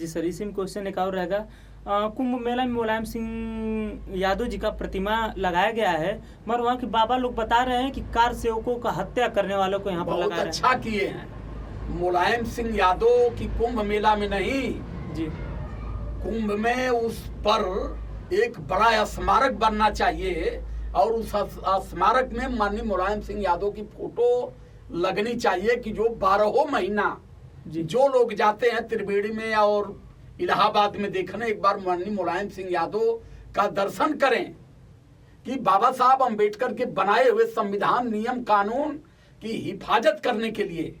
जी sir, इसी में question एक और रहेगा। कुंभ मेला में मुलायम सिंह यादव जी का प्रतिमा लगाया गया है, मगर वहाँ के बाबा लोग बता रहे हैं कि कार सेवकों का हत्या करने वालों को यहाँ पर बहुत लगा अच्छा किए हैं। मुलायम सिंह यादव की कुंभ मेला में नहीं जी, कुंभ में उस पर एक बड़ा स्मारक बनना चाहिए और उस स्मारक में माननीय मुलायम सिंह यादव की फोटो लगनी चाहिए कि जो 12 महीना जो लोग जाते हैं त्रिवेणी में और इलाहाबाद में देखने, एक बार माननीय मुलायम सिंह यादव का दर्शन करें कि बाबा साहब अम्बेडकर के बनाए हुए संविधान, नियम, कानून की हिफाजत करने के लिए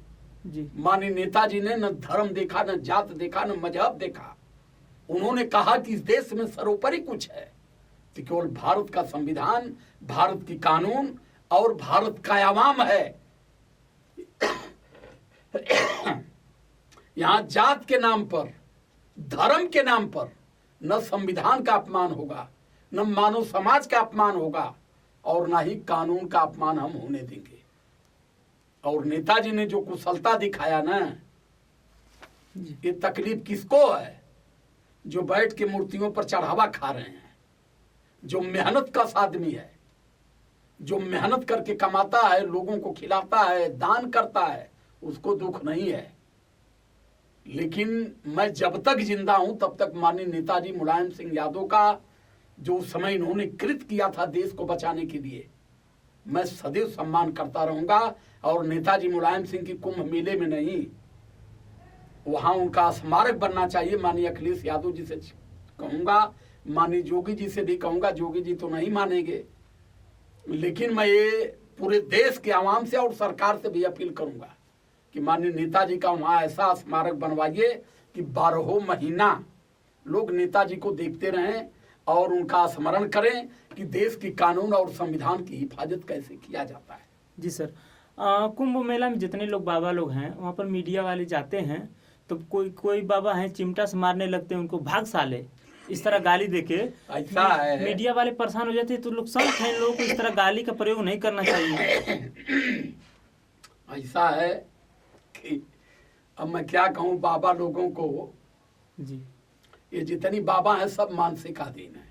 माननीय नेताजी ने न धर्म देखा, न जात देखा, न मजहब देखा। उन्होंने कहा कि इस देश में सर्वोपरि कुछ है कि केवल भारत का संविधान, भारत की कानून और भारत का आवाम है। यहाँ जात के नाम पर, धर्म के नाम पर न संविधान का अपमान होगा, न मानव समाज का अपमान होगा और न ही कानून का अपमान हम होने देंगे। और नेताजी ने जो कुशलता दिखाया ना, ये तकलीफ किसको है? जो बैठ के मूर्तियों पर चढ़ावा खा रहे हैं, जो मेहनत कश आदमी है, जो मेहनत करके कमाता है, लोगों को खिलाता है, दान करता है, उसको दुख नहीं है। लेकिन मैं जब तक जिंदा हूं तब तक माननीय नेताजी मुलायम सिंह यादव का जो उस समय इन्होंने कृत किया था देश को बचाने के लिए, मैं सदैव सम्मान करता रहूंगा। और नेताजी मुलायम सिंह की कुंभ मेले में नहीं, वहां उनका स्मारक बनना चाहिए। माननीय अखिलेश यादव जी से कहूंगा, माननीय जोगी जी से भी कहूंगा, जोगी जी तो नहीं मानेंगे, लेकिन मैं ये पूरे देश के आवाम से और सरकार से भी अपील करूंगा कि माननीय नेताजी का वहां ऐसा स्मारक बनवाइए कि 12 महीना लोग नेताजी को देखते रहें और उनका स्मरण करें कि देश की कानून और संविधान की हिफाजत कैसे किया जाता है। जी सर, कुंभ मेला में जितने लोग बाबा लोग हैं वहाँ पर मीडिया वाले जाते हैं तो कोई बाबा हैं चिमटा से मारने लगते हैं, उनको भाग साले इस तरह गाली देके ऐसा है। मीडिया वाले परेशान हो जाते हैं। तो लोग संत हैं, लोगों को इस तरह गाली का प्रयोग नहीं करना चाहिए। ऐसा है कि अब मैं क्या कहूँ बाबा लोगों को जी, ये जितनी बाबा हैं सब मानसिक अधीन है।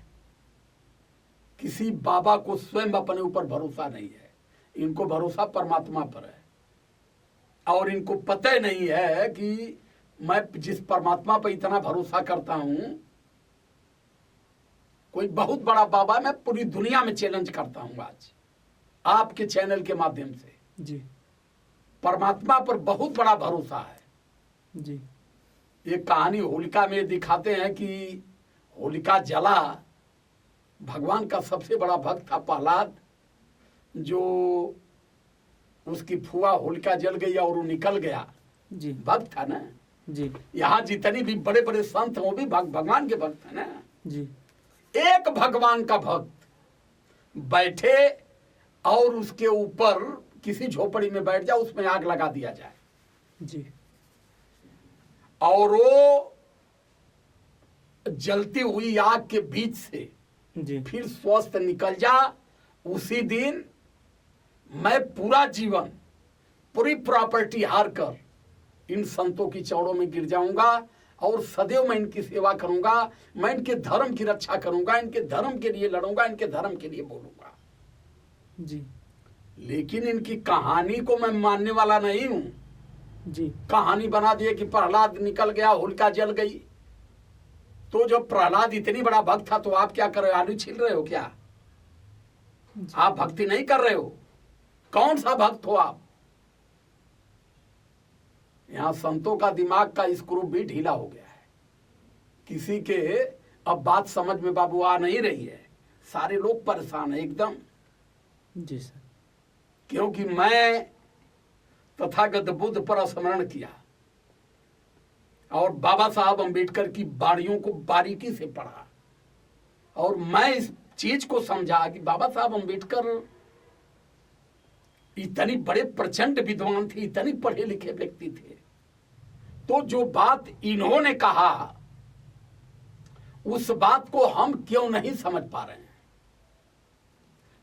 किसी बाबा को स्वयं अपने ऊपर भरोसा नहीं है, इनको भरोसा परमात्मा पर है। और इनको पता नहीं है कि मैं जिस परमात्मा पर इतना भरोसा करता हूं, कोई बहुत बड़ा बाबा, मैं पूरी दुनिया में चैलेंज करता हूं आज आपके चैनल के माध्यम से जी, परमात्मा पर बहुत बड़ा भरोसा है। जी, ये कहानी होलिका में दिखाते हैं कि होलिका जला, भगवान का सबसे बड़ा भक्त था प्रहलाद, जो उसकी फुआ होलिका जल गई और वो निकल गया। जी, भक्त था ना जी, यहाँ जितनी भी बड़े बड़े संत हैं वो भी भगवान के भक्त है ना। जी, एक भगवान का भक्त बैठे और उसके ऊपर किसी झोपड़ी में बैठ जाए, उसमें आग लगा दिया जाए जी, और वो जलती हुई आग के बीच से जी, फिर स्वस्थ निकल जा, उसी दिन मैं पूरा जीवन पूरी प्रॉपर्टी हार कर इन संतों की चौड़ों में गिर जाऊंगा और सदैव मैं इनकी सेवा करूंगा, मैं इनके धर्म की रक्षा करूंगा, इनके धर्म के लिए लड़ूंगा, इनके धर्म के लिए बोलूंगा। जी, लेकिन इनकी कहानी को मैं मानने वाला नहीं हूं। जी, कहानी बना दिए कि प्रहलाद निकल गया, होलिका जल गई। तो जब प्रहलाद इतनी बड़ा भक्त था तो आप क्या कर रहे हो? आलू छील रहे हो क्या? आप भक्ति नहीं कर रहे हो? कौन सा भक्त हो आप? यहां संतों का दिमाग का स्क्रू भी ढीला हो गया है। किसी के अब बात समझ में बाबू आ नहीं रही है, सारे लोग परेशान है एकदम। जी सर, क्योंकि मैं तथागत बुद्ध पर स्मरण किया और बाबा साहब अम्बेडकर की वाणियों को बारीकी से पढ़ा और मैं इस चीज को समझा कि बाबा साहब अम्बेडकर इतनी बड़े प्रचंड विद्वान थे, इतनी पढ़े लिखे व्यक्ति थे, तो जो बात इन्होंने कहा उस बात को हम क्यों नहीं समझ पा रहे हैं।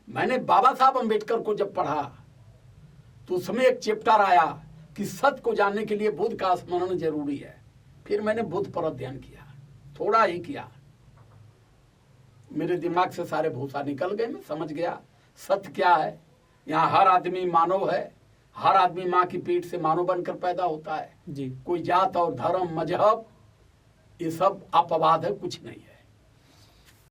मैंने बाबा साहब अम्बेडकर को जब पढ़ा तो उसमें एक चैप्टर आया कि सत्य को जानने के लिए बुद्ध का स्मरण जरूरी है। फिर मैंने बुद्ध पर अध्ययन किया, थोड़ा ही किया, मेरे दिमाग से सारे भूसा निकल गए। मैं समझ गया सत्य क्या है। यहाँ हर आदमी मानव है, हर आदमी माँ की पीठ से मानव बनकर पैदा होता है जी। कोई जात और धर्म मजहब ये सब अपवाद है, कुछ नहीं है।